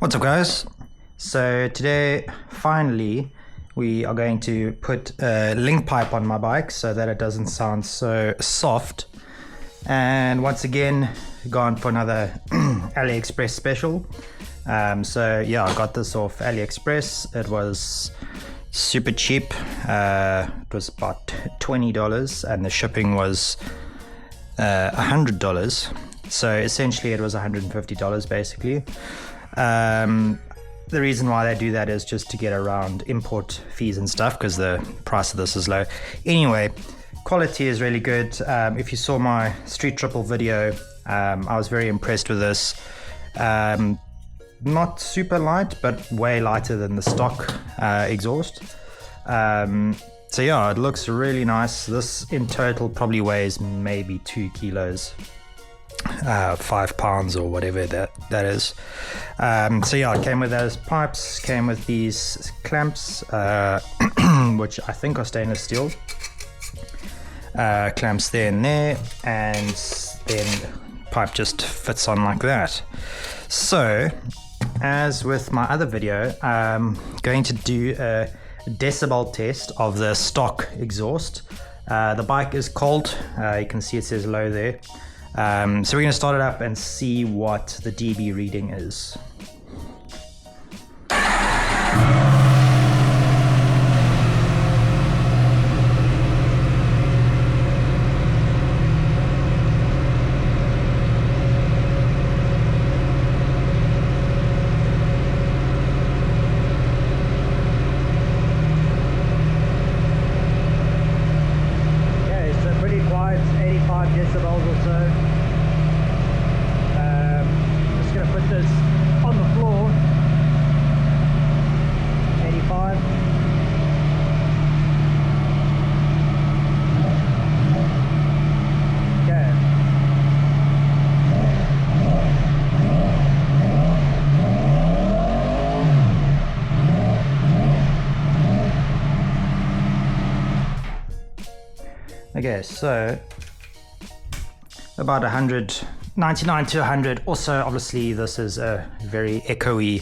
What's up, guys? So today finally we are going to put a link pipe on my bike so that it doesn't sound so soft, and once again gone for another AliExpress special. So yeah, I got this off AliExpress. It was super cheap. It was about $20 and the shipping was $100, so essentially it was $150 basically. The reason why they do that is just to get around import fees and stuff, because the price of this is low. Anyway, quality is really good. If you saw my street triple video, I was very impressed with this. Not super light, but way lighter than the stock exhaust. So yeah, it looks really nice. This in total probably weighs maybe 2 kilos. 5 pounds or whatever that is. So yeah, it came with those pipes, came with these clamps, which I think are stainless steel. Clamps there and there, and then pipe just fits on like that. So as with my other video, I'm going to do a decibel test of the stock exhaust. The bike is cold. You can see it says low there. So we're going to start it up and see what the dB reading is. Okay, so pretty quiet, 85 decibels or so. Put this on the floor. 85. Okay. Okay, so about 99 to 100. Also, obviously, this is a very echoey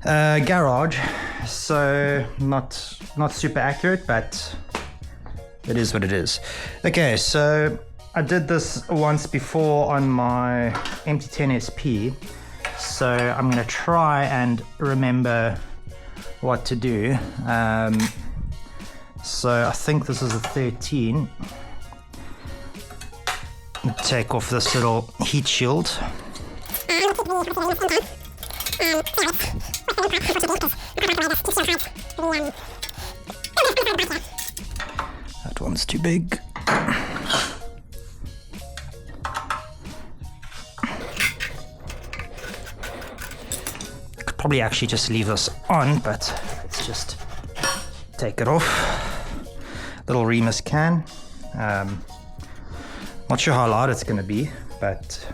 garage, so not super accurate, but it is what it is. Okay, so I did this once before on my MT-10 SP, so I'm gonna try and remember what to do. So I think this is a 13. Take off this little heat shield. That one's too big. Could probably actually just leave this on, but let's just take it off. Little Remus can. Not sure how loud it's going to be, but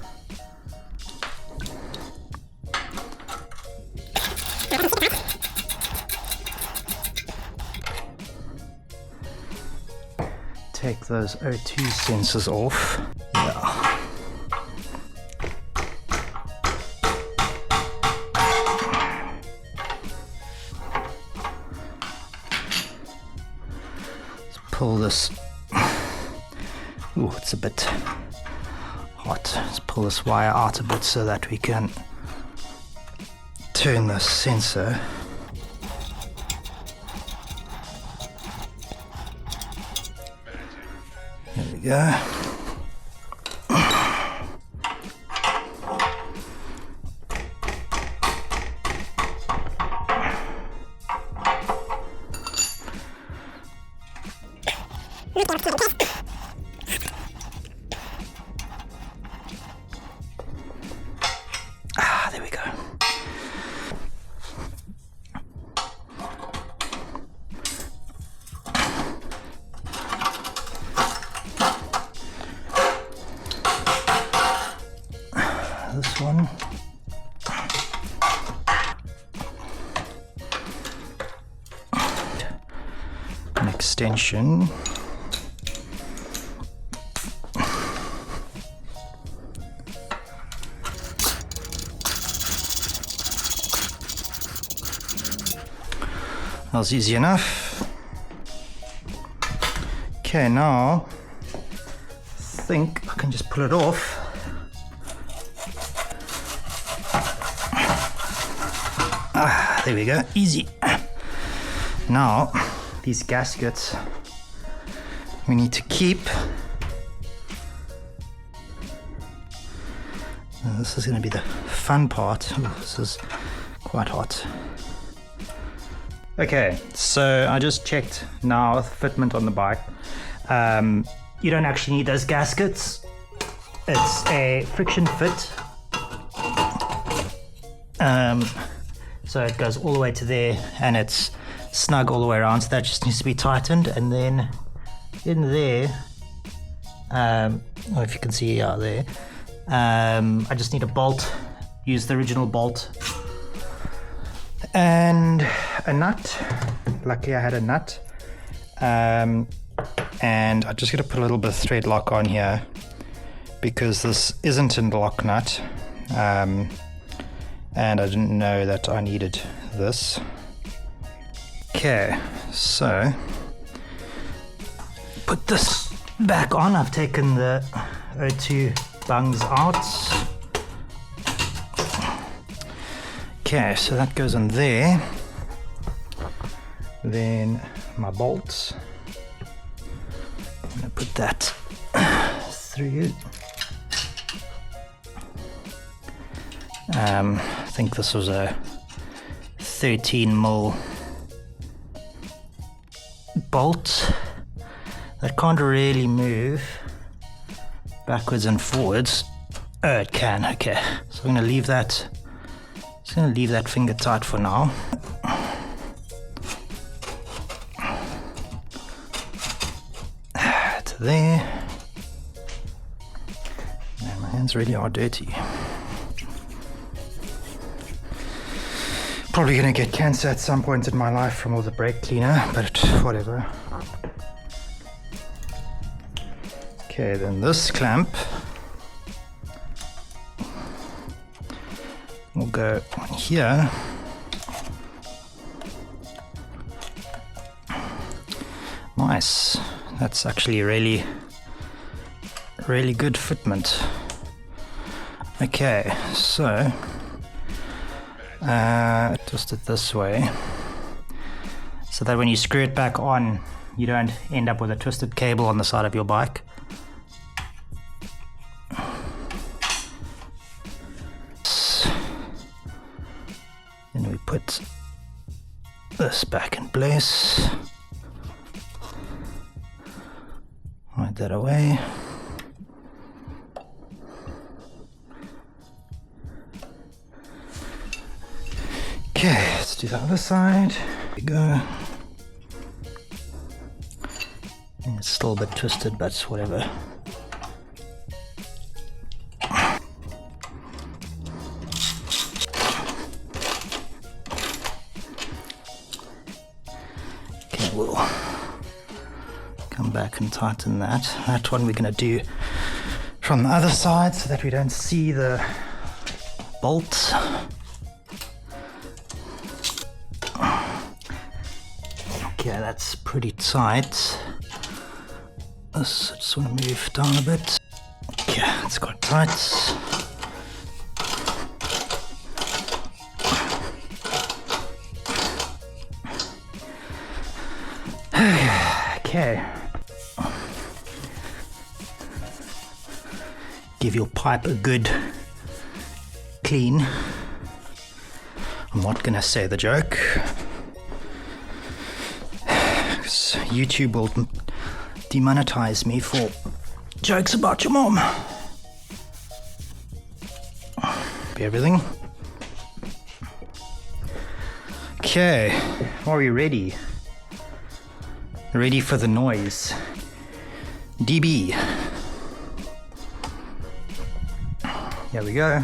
take those O2 sensors off. Yeah. Let's pull this. Ooh, it's a bit hot. Let's pull this wire out a bit so that we can turn the sensor. There we go. There we go. This one. An extension. was easy enough. Okay, now I think I can just pull it off. There we go, easy. Now, these gaskets we need to keep. This is going to be the fun part. Ooh, this is quite hot. Okay, so I just checked now the fitment on the bike. You don't actually need those gaskets. It's a friction fit. So it goes all the way to there and it's snug all the way around, so that just needs to be tightened. And then in there, if you can see out there, I just need a bolt. Use the original bolt and a nut. Luckily I had a nut, and I'm just going to put a little bit of thread lock on here because this isn't a lock nut, and I didn't know that I needed this. Okay, so put this back on. I've taken the O2 bungs out. Okay, so that goes on there. Then my bolts. I'm gonna put that through. I think this was a 13mm bolt that can't really move backwards and forwards. Oh, it can. Okay, so I'm gonna leave that. Just gonna leave that finger tight for now. To there. Man, my hands really are dirty. Probably gonna get cancer at some point in my life from all the brake cleaner, but whatever. Okay, then this clamp will go on here. Nice. That's actually really good fitment. Okay, so twist it this way so that when you screw it back on, you don't end up with a twisted cable on the side of your bike. Then we put this back in place. Wipe that away. Okay, let's do the other side. Here we go. It's still a bit twisted, but whatever. Okay, we'll come back and tighten that. That one we're going to do from the other side so that we don't see the bolt. Okay, that's pretty tight. This, I just want to move down a bit. Okay, it's quite tight. Okay. Give your pipe a good clean. I'm not gonna say the joke, because YouTube will demonetize me for jokes about your mom. Everything. Okay, are we ready? Ready for the noise. DB. Here we go.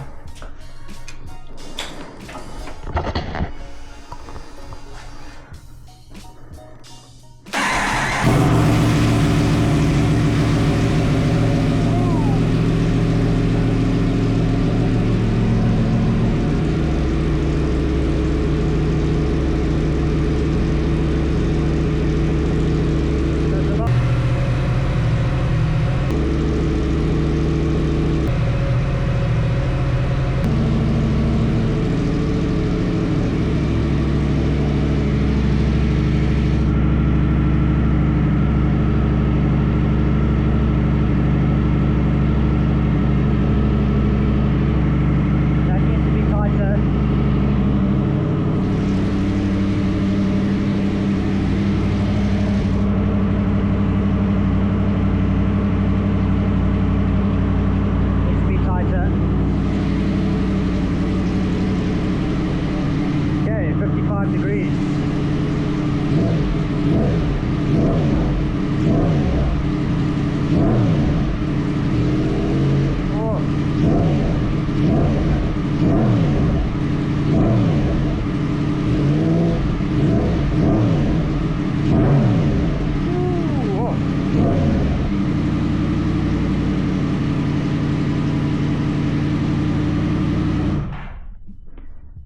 25 degrees.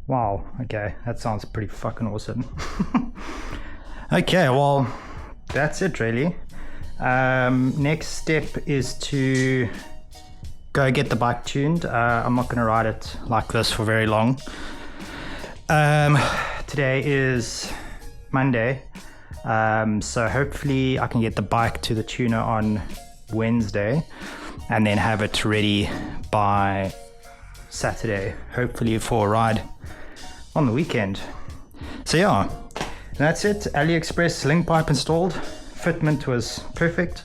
Wow, okay, that sounds pretty fucking awesome. Okay, well, that's it really. Next step is to go get the bike tuned. I'm not gonna ride it like this for very long. Today is Monday, so hopefully I can get the bike to the tuner on Wednesday and then have it ready by Saturday, hopefully for a ride on the weekend. So yeah, that's it. AliExpress link pipe installed. Fitment was perfect.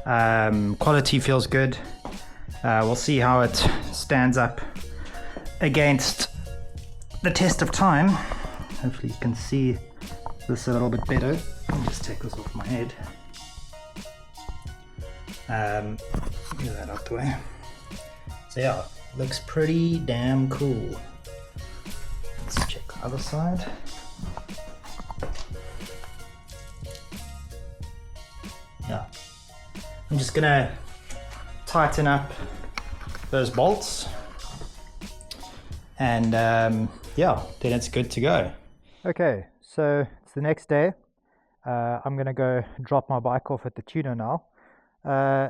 Quality feels good. We'll see how it stands up against the test of time. Hopefully you can see this a little bit better. Let me just take this off my head. Get that out the way. So yeah, looks pretty damn cool. Let's check the other side. Yeah, I'm just gonna tighten up those bolts and yeah, then it's good to go. Okay, so it's the next day. I'm gonna go drop my bike off at the tuner now.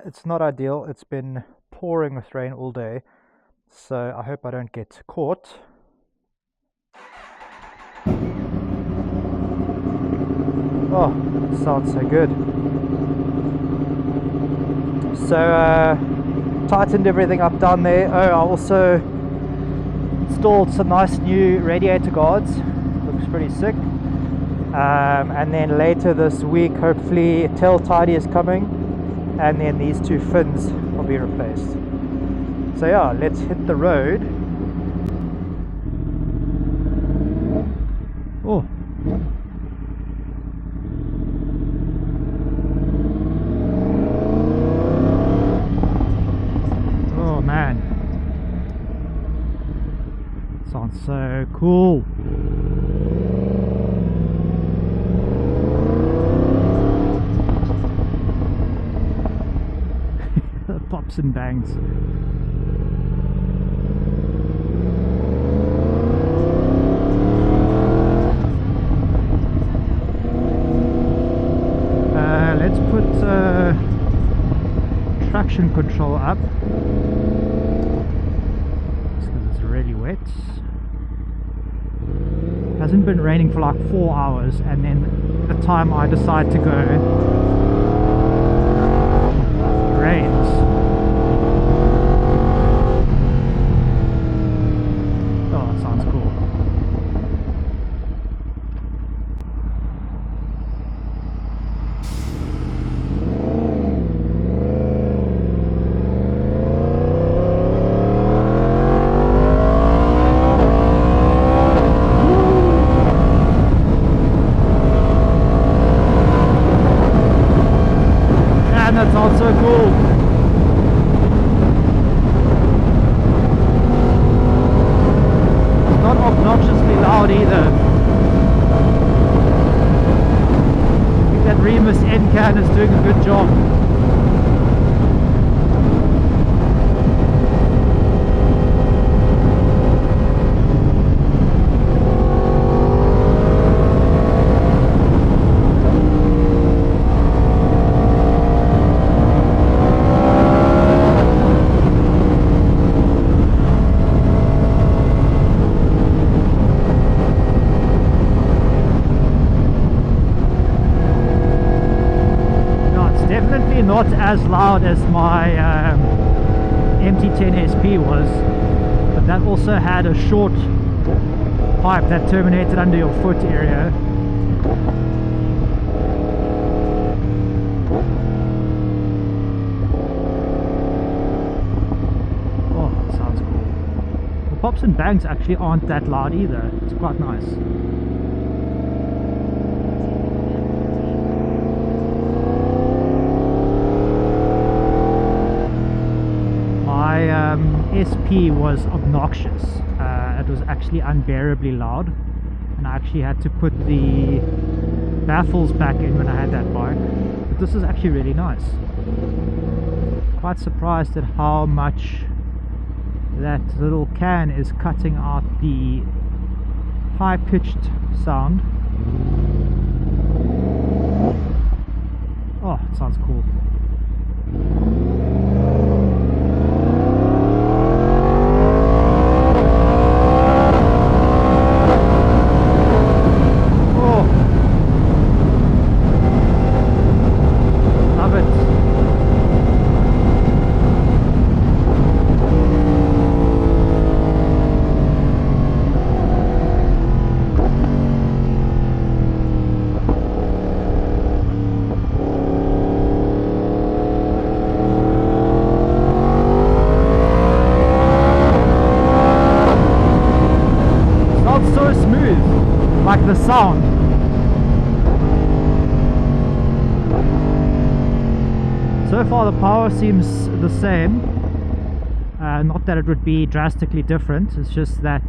It's not ideal, it's been pouring with rain all day, so I hope I don't get caught. Oh, sounds so good. So tightened everything up down there. Oh, I also installed some nice new radiator guards. Looks pretty sick. And then later this week, hopefully tail tidy is coming, and then these two fins will be replaced. So yeah, let's hit the road. Oh. Oh man. Sounds so cool. Pops and bangs. Let's put traction control up because it's really wet. Hasn't been raining for like 4 hours, and then the time I decide to go, it rains. Oh, that sounds cool. That sounds so cool. It's not obnoxiously loud either. I think that Remus N-Can is doing a good job. Not as loud as my MT-10 SP was, but that also had a short pipe that terminated under your foot area. Oh, that sounds cool. The pops and bangs actually aren't that loud either. It's quite nice. RPP was obnoxious. It was actually unbearably loud, and I actually had to put the baffles back in when I had that bike. But this is actually really nice. Quite surprised at how much that little can is cutting out the high-pitched sound. Oh, it sounds cool. Like the sound. So far the power seems the same. Not that it would be drastically different, it's just that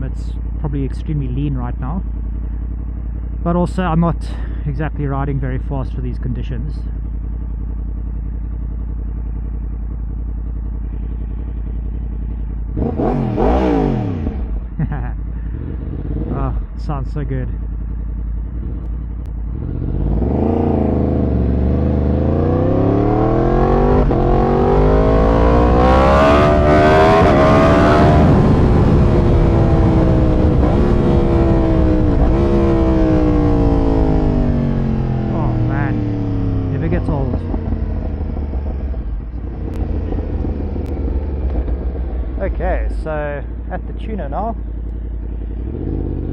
it's probably extremely lean right now. But also I'm not exactly riding very fast for these conditions. Oh, sounds so good. Oh man, never gets old. Okay, so at the tuner now.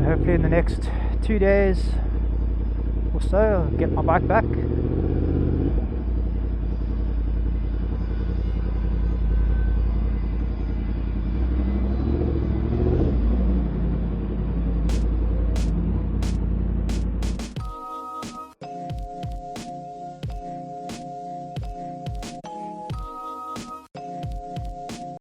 Hopefully in the next 2 days or so I'll get my bike back.